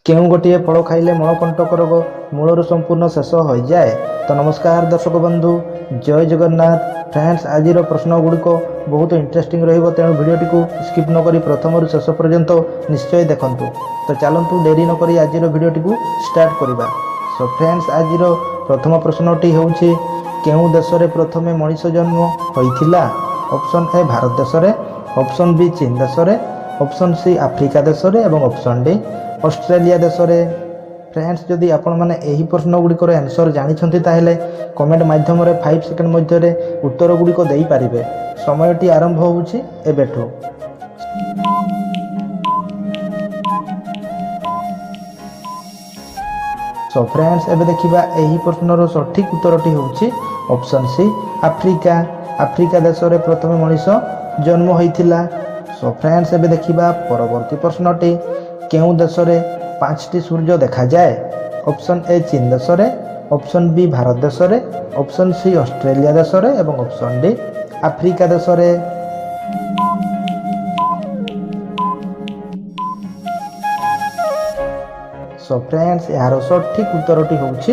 କେଉଁ ଗୋଟିଏ ଫଳ ଖାଇଲେ ମଳକଣ୍ଟକ ରୋଗ ମୂଳରୁ ସମ୍ପୂର୍ଣ୍ଣ ଶେଷ ହୋଇଯାଏ? ତ ନମସ୍କାର ଦର୍ଶକ ବନ୍ଧୁ, ଜୟ ଜଗନ୍ନାଥ। ଫ୍ରେଣ୍ଡସ୍, ଆଜିର ପ୍ରଶ୍ନଗୁଡ଼ିକ ବହୁତ ଇଣ୍ଟରେଷ୍ଟିଂ ରହିବ, ତେଣୁ ଭିଡ଼ିଓଟିକୁ ସ୍କିପ୍ ନକରି ପ୍ରଥମରୁ ଶେଷ ପର୍ଯ୍ୟନ୍ତ ନିଶ୍ଚୟ ଦେଖନ୍ତୁ। ତ ଚାଲନ୍ତୁ ଡେରି ନକରି ଆଜିର ଭିଡ଼ିଓଟିକୁ ଷ୍ଟାର୍ଟ କରିବା। ସୋ ଫ୍ରେଣ୍ଡସ୍, ଆଜିର ପ୍ରଥମ ପ୍ରଶ୍ନଟି ହେଉଛି, କେଉଁ ଦେଶରେ ପ୍ରଥମେ ମଣିଷ ଜନ୍ମ ହୋଇଥିଲା? ଅପସନ୍ ଏ ଭାରତ ଦେଶରେ, ଅପସନ୍ ବି ଚୀନ ଦେଶରେ, ଅପସନ୍ ସି ଆଫ୍ରିକା ଦେଶରେ ଏବଂ ଅପସନ୍ ଡି ଅଷ୍ଟ୍ରେଲିଆ ଦେଶରେ। ଫ୍ରେଣ୍ଡସ୍, ଯଦି ଆପଣମାନେ ଏହି ପ୍ରଶ୍ନଗୁଡ଼ିକର ଆନ୍ସର୍ ଜାଣିଛନ୍ତି ତାହେଲେ କମେଣ୍ଟ ମାଧ୍ୟମରେ 5 ସେକେଣ୍ଡ ମଧ୍ୟରେ ଉତ୍ତରଗୁଡ଼ିକ ଦେଇପାରିବେ। ସମୟଟି ଆରମ୍ଭ ହେଉଛି ଏବେଠୁ। ସୋ ଫ୍ରେଣ୍ଡସ୍, ଏବେ ଦେଖିବା ଏହି ପ୍ରଶ୍ନର ସଠିକ୍ ଉତ୍ତରଟି ହେଉଛି ଅପସନ୍ ସି ଆଫ୍ରିକା। ଆଫ୍ରିକା ଦେଶରେ ପ୍ରଥମେ ମଣିଷ ଜନ୍ମ ହୋଇଥିଲା। ସୋ ଫ୍ରେଣ୍ଡସ୍, ଏବେ ଦେଖିବା ପରବର୍ତ୍ତୀ ପ୍ରଶ୍ନଟି, କେଉଁ ଦେଶରେ 5ଟି ସୂର୍ଯ୍ୟ ଦେଖାଯାଏ? ଅପସନ୍ ଏ ଚୀନ ଦେଶରେ, ଅପସନ୍ ବି ଭାରତ ଦେଶରେ, ଅପସନ୍ ସି ଅଷ୍ଟ୍ରେଲିଆ ଦେଶରେ ଏବଂ ଅପସନ୍ ଡି ଆଫ୍ରିକା ଦେଶରେ। ସୋ ଫ୍ରେଣ୍ଡସ୍, ଏହାର ସଠିକ୍ ଉତ୍ତରଟି ହେଉଛି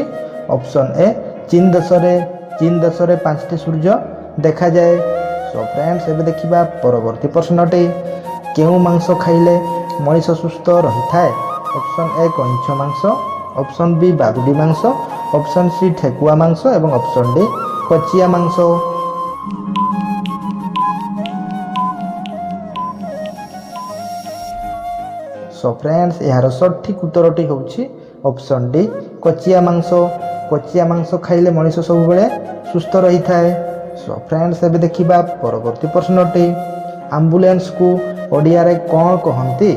ଅପସନ୍ ଏ ଚୀନ ଦେଶରେ। ଚୀନ ଦେଶରେ 5ଟି ସୂର୍ଯ୍ୟ ଦେଖାଯାଏ। ସୋ ଫ୍ରେଣ୍ଡସ୍, ଏବେ ଦେଖିବା ପରବର୍ତ୍ତୀ ପ୍ରଶ୍ନଟି, କେଉଁ ମାଂସ ଖାଇଲେ ମଣିଷ ସୁସ୍ଥ ରହିଥାଏ? ଅପସନ୍ ଏ କଇଁଛ ମାଂସ, ଅପସନ୍ ବି ବାଦୁଡ଼ି ମାଂସ, ଅପସନ୍ ସି ଠେକୁଆ ମାଂସ ଏବଂ ଅପସନ୍ ଡି କଚିଆ ମାଂସ। ସୋ ଫ୍ରେଣ୍ଡସ୍, ଏହାର ସଠିକ୍ ଉତ୍ତରଟି ହେଉଛି ଅପସନ୍ ଡି କଚିଆ ମାଂସ। କଚିଆ ମାଂସ ଖାଇଲେ ମଣିଷ ସବୁବେଳେ ସୁସ୍ଥ ରହିଥାଏ। ସୋ ଫ୍ରେଣ୍ଡସ୍, ଏବେ ଦେଖିବା ପରବର୍ତ୍ତୀ ପ୍ରଶ୍ନଟି, ଆମ୍ବୁଲାନ୍ସକୁ ଓଡ଼ିଆରେ କ'ଣ କହନ୍ତି?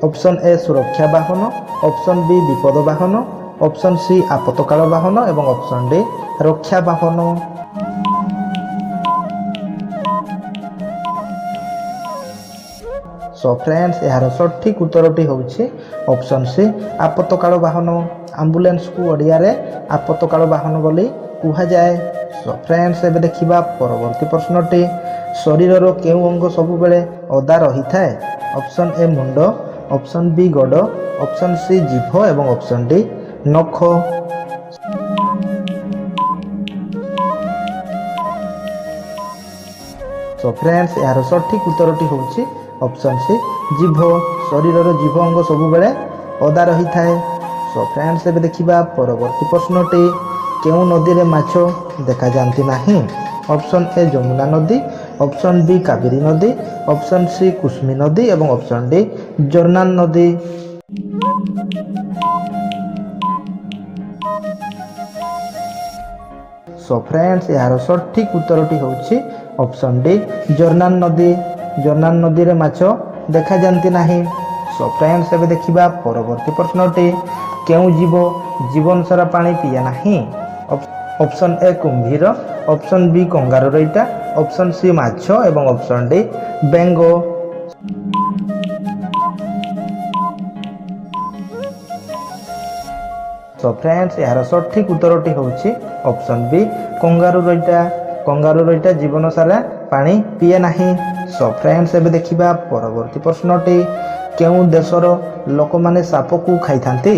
ଅପସନ୍ ଏ ସୁରକ୍ଷା ବାହନ, ଅପସନ୍ ବି ବିପଦ ବାହନ, ଅପସନ୍ ସି ଆପତକାଳ ବାହନ ଏବଂ ଅପସନ୍ ଡି ରକ୍ଷା ବାହନ। ସୋ ଫ୍ରେଣ୍ଡସ୍, ଏହାର ସଠିକ୍ ଉତ୍ତରଟି ହେଉଛି ଅପସନ୍ ସି ଆପତକାଳ ବାହନ। ଆମ୍ବୁଲାନ୍ସକୁ ଓଡ଼ିଆରେ ଆପତକାଳ ବାହନ ବୋଲି କୁହାଯାଏ। ସୋ ଫ୍ରେଣ୍ଡସ୍, ଏବେ ଦେଖିବା ପରବର୍ତ୍ତୀ ପ୍ରଶ୍ନଟି, ଶରୀରର କେଉଁ ଅଙ୍ଗ ସବୁବେଳେ ଓଦା ରହିଥାଏ? ଅପସନ୍ ଏ ମୁଣ୍ଡ, ଅପସନ୍ ବି ଗୋଡ଼, ଅପସନ୍ ସି ଜିଭ ଏବଂ ଅପସନ୍ ଡି ନଖ। ସୋ ଫ୍ରେଣ୍ଡସ୍, ଏହାର ସଠିକ୍ ଉତ୍ତରଟି ହେଉଛି ଅପସନ୍ ସି ଜିଭ। ଶରୀରର ଜିଭ ଅଙ୍ଗ ସବୁବେଳେ ଓଦା ରହିଥାଏ। ସୋ ଫ୍ରେଣ୍ଡସ୍, ଏବେ ଦେଖିବା ପରବର୍ତ୍ତୀ ପ୍ରଶ୍ନଟି, କେଉଁ ନଦୀରେ ମାଛ ଦେଖାଯାଆନ୍ତି ନାହିଁ? ଅପସନ୍ ଏ ଯମୁନା ନଦୀ, ଅପସନ୍ ବି କାବେରୀ ନଦୀ, ଅପସନ୍ ସି କୁସୁମୀ ନଦୀ ଏବଂ ଅପସନ୍ ଡି ଜର୍ନାନ ନଦୀ। ସୋ ଫ୍ରେଣ୍ଡସ୍, ଏହାର ସଠିକ୍ ଉତ୍ତରଟି ହେଉଛି ଅପସନ୍ ଡି ଜର୍ନାନ ନଦୀ। ଜର୍ନାନ ନଦୀରେ ମାଛ ଦେଖାଯାଆନ୍ତି ନାହିଁ। ସୋ ଫ୍ରେଣ୍ଡସ୍, ଏବେ ଦେଖିବା ପରବର୍ତ୍ତୀ ପ୍ରଶ୍ନଟି, କେଉଁ ଜୀବ ଜୀବନ ସାରା ପାଣି ପିଏ ନାହିଁ? ଅପସନ୍ ଏ କୁମ୍ଭୀର, ଅପସନ୍ ବି କଙ୍ଗାରୁଇଟା, ଅପସନ୍ ସି ମାଛ ଏବଂ ଅପସନ୍ ଡି ବେଙ୍ଗ। ସୋ ଫ୍ରେଣ୍ଡସ୍, ଏହାର ସଠିକ୍ ଉତ୍ତରଟି ହେଉଛି ଅପସନ୍ ବି କଙ୍ଗାରୁଇଟା। କଙ୍ଗାରୁଇଟା ଜୀବନ ସାରା ପାଣି ପିଏ ନାହିଁ। ସୋ ଫ୍ରେଣ୍ଡସ୍, ଏବେ ଦେଖିବା ପରବର୍ତ୍ତୀ ପ୍ରଶ୍ନଟି, କେଉଁ ଦେଶର ଲୋକମାନେ ସାପକୁ ଖାଇଥାନ୍ତି?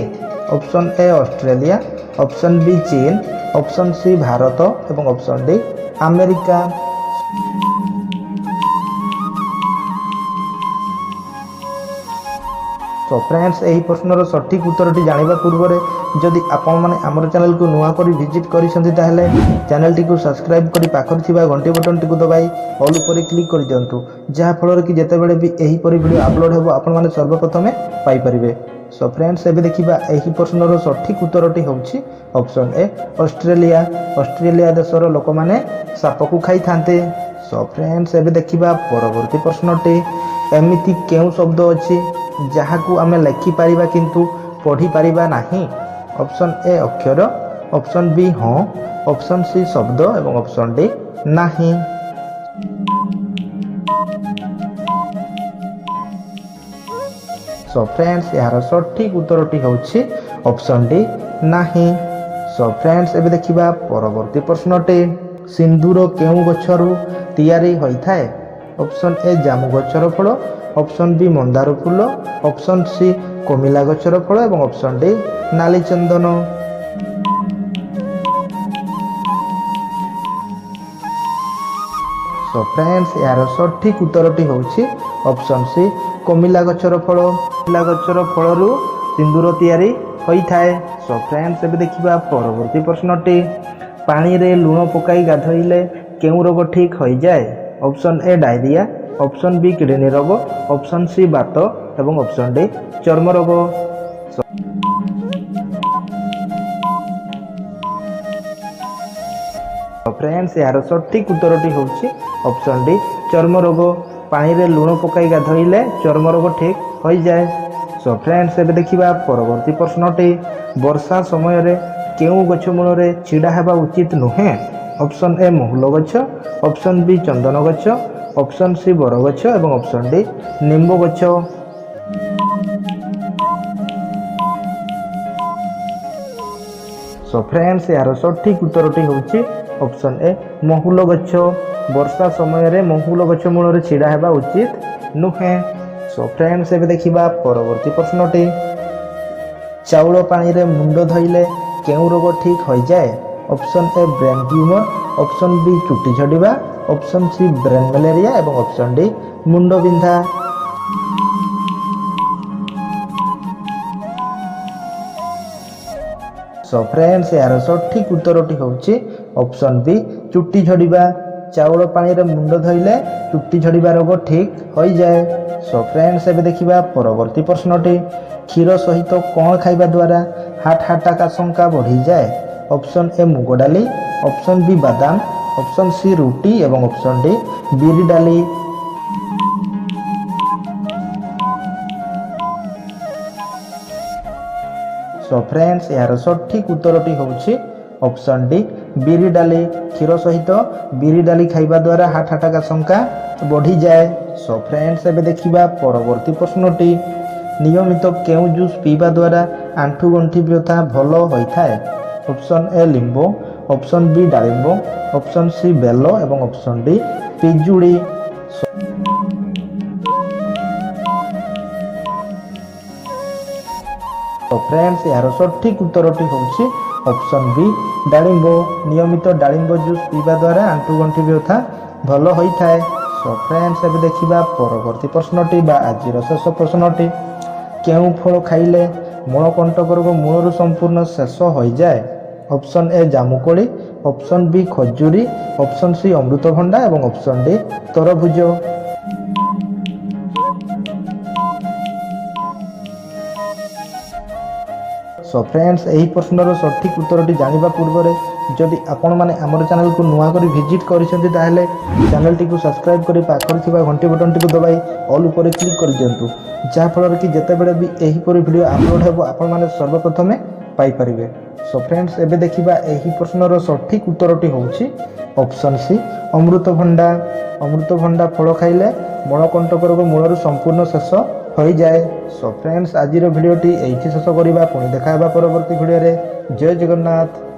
Option A Australia, option B ଚୀନ, ଅପସନ୍ ସି ଭାରତ ଏବଂ option D America. Show friends, ଏହି ପ୍ରଶ୍ନର ସଠିକ୍ ଉତ୍ତରଟି ଜାଣିବା ପୂର୍ବରୁ ଯଦି ଆପଣମାନେ ଆମର ଚ୍ୟାନେଲକୁ ନୂଆ କରି ଭିଜିଟ୍ କରିଛନ୍ତି ତାହେଲେ ଚ୍ୟାନେଲଟିକୁ ସବସ୍କ୍ରାଇବ୍ କରି ପାଖରେ ଥିବା ଘଣ୍ଟି ବଟନଟିକୁ ଦବାଇ ଅଲ୍ ଉପରେ କ୍ଲିକ୍ କରିଦିଅନ୍ତୁ, ଯାହାଫଳରେ କି ଯେତେବେଳେ ବି ଏହିପରି ଭିଡ଼ିଓ ଆପଲୋଡ଼ ହେବ ଆପଣମାନେ ସର୍ବପ୍ରଥମେ ପାଇପାରିବେ। ସୋ ଫ୍ରେଣ୍ଡସ୍, ଏବେ ଦେଖିବା ଏହି ପ୍ରଶ୍ନର ସଠିକ୍ ଉତ୍ତରଟି ହେଉଛି ଅପସନ୍ ଏ ଅଷ୍ଟ୍ରେଲିଆ। ଅଷ୍ଟ୍ରେଲିଆ ଦେଶର ଲୋକମାନେ ସାପକୁ ଖାଇଥାନ୍ତି। ସୋ ଫ୍ରେଣ୍ଡସ୍, ଏବେ ଦେଖିବା ପରବର୍ତ୍ତୀ ପ୍ରଶ୍ନଟି, ଏମିତି କେଉଁ ଶବ୍ଦ ଅଛି ଯାହାକୁ ଆମେ ଲେଖିପାରିବା କିନ୍ତୁ ପଢ଼ିପାରିବା ନାହିଁ? ଅପସନ୍ ଏ ଅକ୍ଷର, ଅପସନ୍ ବି ହଁ, ଅପସନ୍ ସି ଶବ୍ଦ ଏବଂ ଅପସନ୍ ଡି ନାହିଁ। ସୋ ଫ୍ରେଣ୍ଡସ୍, ଏହାର ସଠିକ୍ ଉତ୍ତରଟି ହେଉଛି ଅପସନ୍ ଡି ନାହିଁ। ସୋ ଫ୍ରେଣ୍ଡସ୍, ଏବେ ଦେଖିବା ପରବର୍ତ୍ତୀ ପ୍ରଶ୍ନଟି, ସିନ୍ଦୁର କେଉଁ ଗଛରୁ ତିଆରି ହୋଇଥାଏ? ଅପସନ୍ ଏ ଜାମୁ ଗଛର ଫଳ, ଅପସନ୍ ବି ମନ୍ଦାର ଫୁଲ, ଅପସନ୍ ସି କମିଲା ଗଛର ଫଳ ଏବଂ ଅପସନ୍ ଡି ନାଲି ଚନ୍ଦନ। ସୋ ଫ୍ରେଣ୍ଡସ୍ ଏହାର ସଠିକ୍ ଉତ୍ତରଟି ହେଉଛି ଅପସନ୍ ସି କମିଲା ଗଛର ଫଳ। କମିଲା ଗଛର ଫଳରୁ ସିନ୍ଦୁର ତିଆରି ହୋଇଥାଏ। ସୋ ଫ୍ରେଣ୍ଡସ୍ ଏବେ ଦେଖିବା ପରବର୍ତ୍ତୀ ପ୍ରଶ୍ନଟି। ପାଣିରେ ଲୁଣ ପକାଇ ଗାଧୋଇଲେ କେଉଁ ରୋଗ ଠିକ୍ ହୋଇଯାଏ? Option A diarrhoea, option B kidney ରୋଗ, ଅପସନ୍ ସି ବାତ ଏବଂ ଅପସନ୍ ଡି ଚର୍ମ ରୋଗ। ଫ୍ରେଣ୍ଡସ୍ ଏହାର ସଠିକ୍ ଉତ୍ତରଟି ହେଉଛି ଅପସନ୍ ଡି ଚର୍ମ ରୋଗ। ପାଣିରେ ଲୁଣ ପକାଇ ଗାଧୋଇଲେ ଚର୍ମ ରୋଗ ଠିକ୍ ହୋଇଯାଏ। ସୋ ଫ୍ରେଣ୍ଡସ୍ ଏବେ ଦେଖିବା ପରବର୍ତ୍ତୀ ପ୍ରଶ୍ନଟି। ବର୍ଷା ସମୟରେ କେଉଁ ଗଛ ମୂଳରେ ଛିଡ଼ା ହେବା ଉଚିତ ନୁହେଁ? ଅପସନ୍ ଏ ମହୁଲ ଗଛ, ଅପସନ୍ ବି ଚନ୍ଦନ ଗଛ, ଅପସନ୍ ସି ବରଗଛ ଏବଂ ଅପସନ୍ ଡି ନିମ୍ବ ଗଛ। ସୋ ଫ୍ରେଣ୍ଡସ୍ ଏହାର ସଠିକ୍ ଉତ୍ତରଟି ହେଉଛି ଅପସନ୍ ଏ ମହୁଲ ଗଛ। ବର୍ଷା ସମୟରେ ମହୁଲ ଗଛ ମୂଳରେ ଛିଡ଼ା ହେବା ଉଚିତ ନୁହେଁ। ସୋ ଫ୍ରେଣ୍ଡସ୍ ଏବେ ଦେଖିବା ପରବର୍ତ୍ତୀ ପ୍ରଶ୍ନଟି। ଚାଉଳ ପାଣିରେ ମୁଣ୍ଡ ଧୋଇଲେ କେଉଁ ରୋଗ ଠିକ୍ ହୋଇଯାଏ? Option A brain tumour, option B ଚୁଟି ଝଡ଼ିବା, ଅପସନ୍ ସି ବ୍ରେନ୍ ମ୍ୟାଲେରିଆ ଏବଂ ଅପସନ୍ ଡି ମୁଣ୍ଡ ବିନ୍ଧା। ସୋ ଫ୍ରେଣ୍ଡସ୍ ଏହାର ସଠିକ୍ ଉତ୍ତରଟି ହେଉଛି ଅପସନ୍ ବି ଚୁଟି ଝଡ଼ିବା। ଚାଉଳ ପାଣିରେ ମୁଣ୍ଡ ଧୋଇଲେ ଚୁଟି ଝଡ଼ିବା ରୋଗ ଠିକ୍ ହୋଇଯାଏ। ସୋ ଫ୍ରେଣ୍ଡସ୍ ଏବେ ଦେଖିବା ପରବର୍ତ୍ତୀ ପ୍ରଶ୍ନଟି। କ୍ଷୀର ସହିତ କ'ଣ ଖାଇବା ଦ୍ୱାରା ହାର୍ଟ ଆଟାକ୍ ଆଶଙ୍କା ବଢ଼ିଯାଏ? ଅପସନ୍ ଏ ମୁଗ ଡାଲି, ଅପସନ୍ ବି ବାଦାମ, ଅପସନ୍ ସି ରୁଟି ଏବଂ ଅପସନ୍ ଡି ବିରି ଡାଲି। ସୋ ଫ୍ରେଣ୍ଡସ୍ ଏହାର ସଠିକ୍ ଉତ୍ତରଟି ହେଉଛି ଅପସନ୍ ଡି ବିରି ଡାଲି। କ୍ଷୀର ସହିତ ବିରି ଡାଲି ଖାଇବା ଦ୍ୱାରା ହାର୍ଟ ଆଟାକ୍ ଆଶଙ୍କା ବଢ଼ିଯାଏ। ସୋ ଫ୍ରେଣ୍ଡସ୍ ଏବେ ଦେଖିବା ପରବର୍ତ୍ତୀ ପ୍ରଶ୍ନଟି। ନିୟମିତ କେଉଁ ଜୁସ୍ ପିଇବା ଦ୍ୱାରା ଆଣ୍ଠୁଗଣ୍ଠି ବ୍ୟଥା ଭଲ ହୋଇଥାଏ? ଅପସନ୍ ଏ ଲିମ୍ବ, ଅପସନ୍ ବି ଡାଳିମ୍ବ, ଅପସନ୍ ସି ବେଲ ଏବଂ ଅପସନ୍ ଡି ପିଜୁଳି। ସୋ ଫ୍ରେଣ୍ଡସ୍ ଏହାର ସଠିକ୍ ଉତ୍ତରଟି ହେଉଛି ଅପସନ୍ ବି ଡାଳିମ୍ବ। ନିୟମିତ ଡାଳିମ୍ବ ଜୁସ୍ ପିଇବା ଦ୍ୱାରା ଆଣ୍ଠୁଗଣ୍ଠି ବ୍ୟଥା ଭଲ ହୋଇଥାଏ। ସୋ ଫ୍ରେଣ୍ଡସ୍ ଏବେ ଦେଖିବା ପରବର୍ତ୍ତୀ ପ୍ରଶ୍ନଟି ବା ଆଜିର ଶେଷ ପ୍ରଶ୍ନଟି। କେଉଁ ଫଳ ଖାଇଲେ ମଳକଣ୍ଟକ ରୋଗ ମୂଳରୁ ସମ୍ପୂର୍ଣ୍ଣ ଶେଷ ହୋଇଯାଏ? ଅପସନ୍ ଏ ଜାମୁକୋଳି, ଅପସନ୍ ବି ଖଜୁରୀ, ଅପସନ୍ ସି ଅମୃତଭଣ୍ଡା ଏବଂ ଅପସନ୍ ଡି ତରଭୁଜ। ସୋ ଫ୍ରେଣ୍ଡସ୍ ଏହି ପ୍ରଶ୍ନର ସଠିକ୍ ଉତ୍ତରଟି ଜାଣିବା ପୂର୍ବରେ ଯଦି ଆପଣମାନେ ଆମର ଚ୍ୟାନେଲକୁ ନୂଆ କରି ଭିଜିଟ୍ କରିଛନ୍ତି ତାହେଲେ ଚ୍ୟାନେଲଟିକୁ ସବସ୍କ୍ରାଇବ୍ କରି ପାଖରେ ଥିବା ଘଣ୍ଟି ବଟନଟିକୁ ଦବାଇ ଅଲ୍ ଉପରେ କ୍ଲିକ୍ କରିଦିଅନ୍ତୁ, ଯାହାଫଳରେ କି ଯେତେବେଳେ ବି ଏହିପରି ଭିଡ଼ିଓ ଆପଲୋଡ଼ ହେବ ଆପଣମାନେ ସର୍ବପ୍ରଥମେ ପାଇପାରିବେ। ସୋ ଫ୍ରେଣ୍ଡସ୍ ଏବେ ଦେଖିବା ଏହି ପ୍ରଶ୍ନର ସଠିକ୍ ଉତ୍ତରଟି ହେଉଛି ଅପସନ୍ ସି ଅମୃତଭଣ୍ଡା। ଅମୃତଭଣ୍ଡା ଫଳ ଖାଇଲେ ମଳକଣ୍ଟକ ରୋଗ ମୂଳରୁ ସମ୍ପୂର୍ଣ୍ଣ ଶେଷ ହୋଇଯାଏ। ସୋ ଫ୍ରେଣ୍ଡସ୍ ଆଜିର ଭିଡ଼ିଓଟି ଏଇଠି ଶେଷ କରିବା। ପୁଣି ଦେଖା ହେବା ପରବର୍ତ୍ତୀ ଭିଡ଼ିଓରେ। ଜୟ ଜଗନ୍ନାଥ।